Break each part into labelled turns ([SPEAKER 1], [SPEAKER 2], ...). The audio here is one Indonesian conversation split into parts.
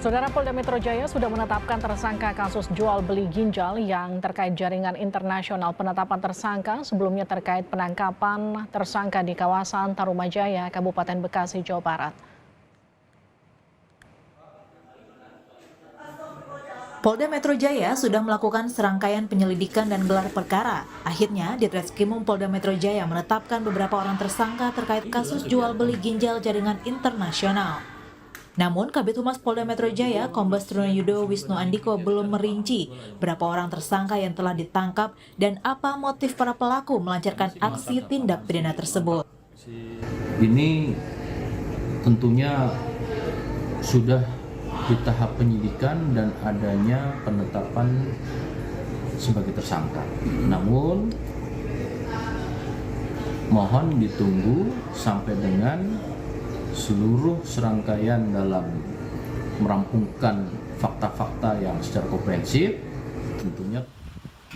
[SPEAKER 1] Saudara, Polda Metro Jaya sudah menetapkan tersangka kasus jual beli ginjal yang terkait jaringan internasional. Penetapan tersangka sebelumnya terkait penangkapan tersangka di kawasan Tarumajaya, Kabupaten Bekasi, Jawa Barat.
[SPEAKER 2] Polda Metro Jaya sudah melakukan serangkaian penyelidikan dan gelar perkara. Akhirnya, Ditreskrimum Polda Metro Jaya menetapkan beberapa orang tersangka terkait kasus jual beli ginjal jaringan internasional. Namun, Kabid Humas Polda Metro Jaya, Kombes Trunayudo Wisnu Andiko belum merinci berapa orang tersangka yang telah ditangkap dan apa motif para pelaku melancarkan aksi tindak pidana tersebut.
[SPEAKER 3] Ini tentunya sudah di tahap penyidikan dan adanya penetapan sebagai tersangka. Namun, mohon ditunggu sampai dengan seluruh serangkaian dalam merampungkan fakta-fakta yang secara komprehensif tentunya.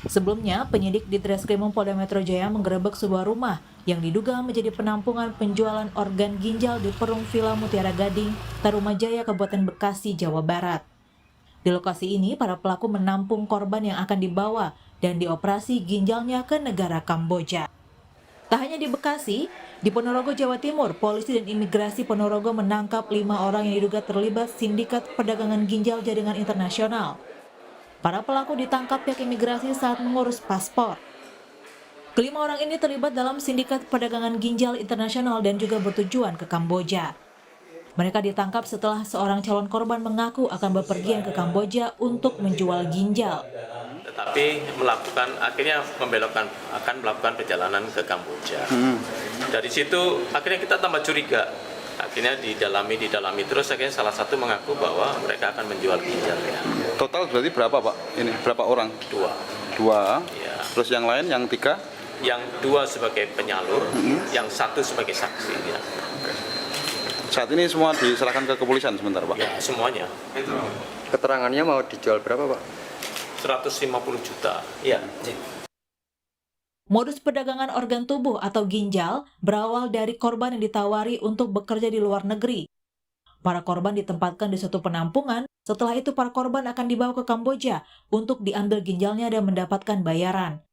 [SPEAKER 2] Sebelumnya, penyidik di Ditreskrimum Polda Metro Jaya menggerebek sebuah rumah yang diduga menjadi penampungan penjualan organ ginjal di Perung Villa Mutiara Gading, Tarumajaya, Kabupaten Bekasi, Jawa Barat. Di lokasi ini, para pelaku menampung korban yang akan dibawa dan dioperasi ginjalnya ke negara Kamboja. Tak hanya di Bekasi, di Ponorogo, Jawa Timur, polisi dan imigrasi Ponorogo menangkap 5 orang yang diduga terlibat sindikat perdagangan ginjal jaringan internasional. Para pelaku ditangkap pihak imigrasi saat mengurus paspor. Kelima orang ini terlibat dalam sindikat perdagangan ginjal internasional dan juga bertujuan ke Kamboja. Mereka ditangkap setelah seorang calon korban mengaku akan bepergian ke Kamboja untuk menjual ginjal.
[SPEAKER 4] Tetapi akhirnya akan melakukan perjalanan ke Kamboja. Dari situ akhirnya kita tambah curiga. Akhirnya didalami terus akhirnya salah satu mengaku bahwa mereka akan menjual ginjalnya.
[SPEAKER 5] Total berarti berapa, Pak? Ini berapa orang? Dua. Ya. Terus yang lain yang 3?
[SPEAKER 4] Yang 2 sebagai penyalur, yang 1 sebagai saksi. Ya.
[SPEAKER 5] Saat ini semua diserahkan ke kepolisian sebentar, Pak?
[SPEAKER 4] Ya, semuanya.
[SPEAKER 6] Keterangannya mau dijual berapa, Pak?
[SPEAKER 4] 150 juta. Ya.
[SPEAKER 2] Modus perdagangan organ tubuh atau ginjal berawal dari korban yang ditawari untuk bekerja di luar negeri. Para korban ditempatkan di suatu penampungan, setelah itu para korban akan dibawa ke Kamboja untuk diambil ginjalnya dan mendapatkan bayaran.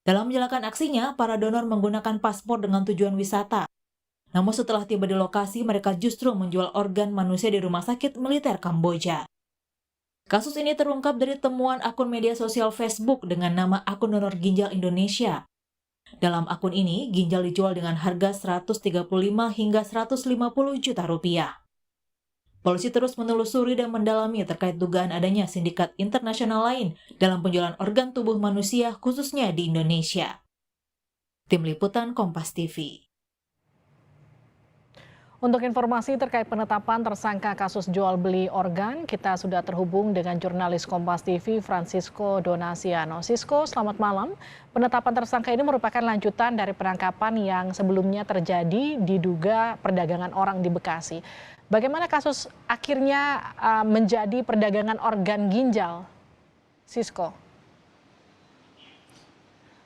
[SPEAKER 2] Dalam menjalankan aksinya, para donor menggunakan paspor dengan tujuan wisata. Namun setelah tiba di lokasi, mereka justru menjual organ manusia di rumah sakit militer Kamboja. Kasus ini terungkap dari temuan akun media sosial Facebook dengan nama akun donor ginjal Indonesia. Dalam akun ini, ginjal dijual dengan harga 135 hingga 150 juta rupiah. Polisi terus menelusuri dan mendalami terkait dugaan adanya sindikat internasional lain dalam penjualan organ tubuh manusia khususnya di Indonesia. Tim Liputan Kompas TV.
[SPEAKER 1] Untuk informasi terkait penetapan tersangka kasus jual beli organ, kita sudah terhubung dengan jurnalis Kompas TV Francisco Donasiano. Sisko, selamat malam. Penetapan tersangka ini merupakan lanjutan dari penangkapan yang sebelumnya terjadi diduga perdagangan orang di Bekasi. Bagaimana kasus akhirnya menjadi perdagangan organ ginjal? Sisko.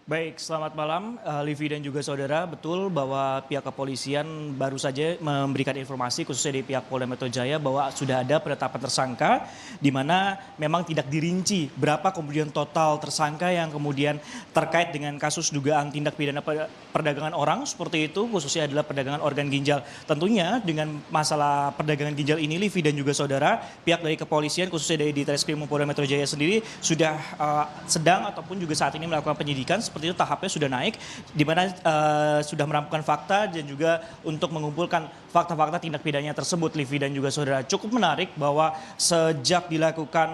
[SPEAKER 7] Baik, selamat malam Livi dan juga saudara. Betul bahwa pihak kepolisian baru saja memberikan informasi khususnya di pihak Polda Metro Jaya bahwa sudah ada penetapan tersangka di mana memang tidak dirinci berapa kemudian total tersangka yang kemudian terkait dengan kasus dugaan tindak pidana perdagangan orang seperti itu, khususnya adalah perdagangan organ ginjal. Tentunya dengan masalah perdagangan ginjal ini Livi dan juga saudara, pihak dari kepolisian khususnya dari Ditreskrimum Polda Metro Jaya sendiri sudah sedang ataupun juga saat ini melakukan penyidikan. Seperti itu tahapnya sudah naik, di mana sudah merampungkan fakta dan juga untuk mengumpulkan fakta-fakta tindak pidananya tersebut, Livi dan juga saudara. Cukup menarik bahwa sejak dilakukan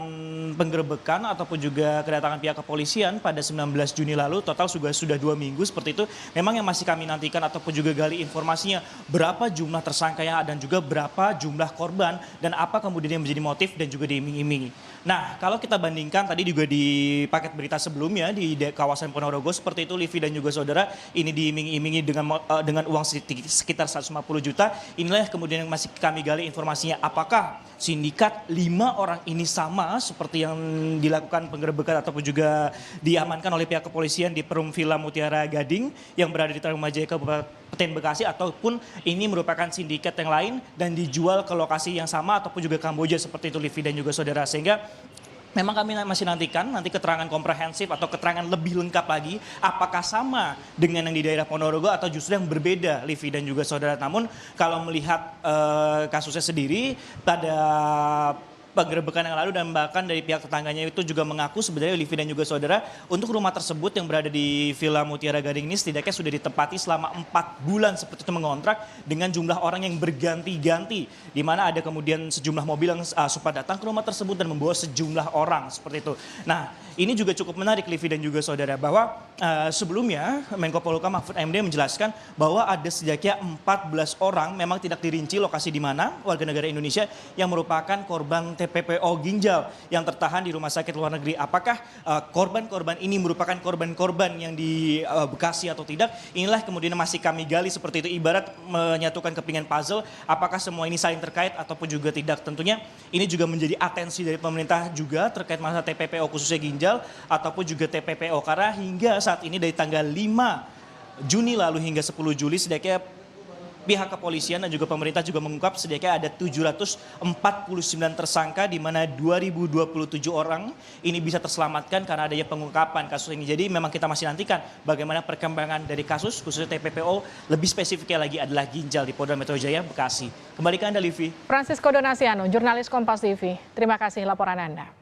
[SPEAKER 7] penggerebekan ataupun juga kedatangan pihak kepolisian pada 19 Juni lalu, total sudah 2 minggu seperti itu. Memang yang masih kami nantikan ataupun juga gali informasinya berapa jumlah tersangka yang ada dan juga berapa jumlah korban dan apa kemudian yang menjadi motif dan juga diiming-imingi. Nah, kalau kita bandingkan tadi juga di paket berita sebelumnya di kawasan Ponorogo Ponorogo seperti itu Livi dan juga saudara, ini diiming-imingi dengan uang sekitar 150 juta. Inilah kemudian yang masih kami gali informasinya, apakah sindikat 5 orang ini sama seperti yang dilakukan penggerebekan ataupun juga diamankan oleh pihak kepolisian di Perum Villa Mutiara Gading yang berada di Tarumajaya Kabupaten Bekasi, ataupun ini merupakan sindikat yang lain dan dijual ke lokasi yang sama ataupun juga Kamboja seperti itu Livi dan juga saudara. Sehingga memang kami masih nantikan nanti keterangan komprehensif atau keterangan lebih lengkap lagi apakah sama dengan yang di daerah Ponorogo atau justru yang berbeda Livi dan juga saudara. Namun kalau melihat kasusnya sendiri pada penggerebekan yang lalu dan bahkan dari pihak tetangganya itu juga mengaku sebenarnya Livi dan juga saudara untuk rumah tersebut yang berada di Villa Mutiara Gading ini setidaknya sudah ditempati selama 4 bulan seperti itu mengontrak dengan jumlah orang yang berganti-ganti, di mana ada kemudian sejumlah mobil yang sempat datang ke rumah tersebut dan membawa sejumlah orang seperti itu. Nah, ini juga cukup menarik Livi dan juga saudara bahwa sebelumnya Menko Polhukam Mahfud MD menjelaskan bahwa ada setidaknya 14 orang, memang tidak dirinci lokasi di mana, warga negara Indonesia yang merupakan korban TPPO ginjal yang tertahan di rumah sakit luar negeri. Apakah korban-korban ini merupakan korban-korban yang di Bekasi atau tidak? Inilah kemudian masih kami gali seperti itu, ibarat menyatukan kepingan puzzle, apakah semua ini saling terkait ataupun juga tidak. Tentunya ini juga menjadi atensi dari pemerintah juga terkait masalah TPPO khususnya ginjal ataupun juga TPPO, karena hingga saat ini dari tanggal 5 Juni lalu hingga 10 Juli setidaknya pihak kepolisian dan juga pemerintah juga mengungkap setidaknya ada 749 tersangka di mana 2027 orang ini bisa terselamatkan karena adanya pengungkapan kasus ini. Jadi memang kita masih nantikan bagaimana perkembangan dari kasus khususnya TPPO, lebih spesifiknya lagi adalah ginjal di Polda Metro Jaya Bekasi. Kembali ke Anda Livi.
[SPEAKER 1] Francisco Donasiano, jurnalis Kompas TV. Terima kasih laporan Anda.